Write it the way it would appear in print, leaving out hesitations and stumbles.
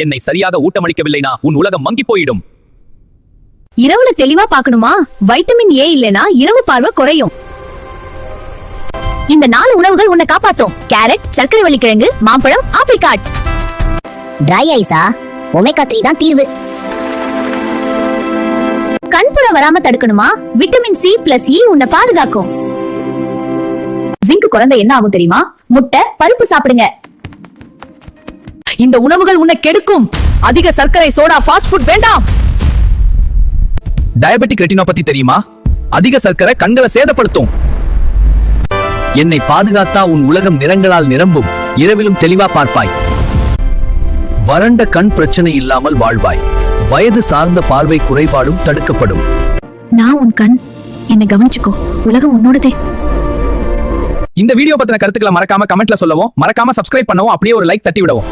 என்னை சரியாக ஊட்டமளிக்கவில்லைனா உன் உலகம் மங்கி போயிடும். இரவுல தெளிவா பார்க்கணுமா? வைட்டமின் ஏ இல்லனா இரவு பார்வை குறையும். இந்த 4 உணவுகள் உன்னை காப்பாத்தும். கேரட், சர்க்கரை வள்ளிக்கிழங்கு, மாம்பழம், ஆப்ரிகாட். டிரை ஐஸா? ஒமேகா 3 தான் தீர்வு. கண்புற வராம தடுக்கணுமா? விட்டமின் சி பிளஸ் இ உன்னை பாதுகாக்கும். ஜிங்க் குறைந்த என்ன ஆகும் தெரியுமா? முட்டை, பருப்பு சாப்பிடுங்க. இந்த உணவுகள் உன்னை கெடுக்கும். அதிக சர்க்கரை, சோடா, ஃபாஸ்ட் ஃபுட் வேண்டாம். டயபெட்டிக் ரெட்டினோபதி தெரியுமா? அதிக சர்க்கரை கண்களை சேதப்படுத்தும். என்னை பாதுகாத்தா உன் உலகம் நிறங்களால் நிரம்பும். இரவிலும் தெளிவா பார்ப்பாய். வறண்ட கண் பிரச்சனை இல்லாமல் வாழ்வாய். வயது சார்ந்த பார்வை குறைபாடும் தடுக்கப்படும். நான் உன் கண். என்னை கவனிச்சுக்கோ. உலகம் உன்னோடதே. இந்த வீடியோ பத்தின கருத்துக்களை மறக்காம கமெண்ட்ல சொல்லவும், மறக்காம சப்ஸ்கிரைப் பண்ணவும், அப்படியே ஒரு லைக் தட்டி விடவும்.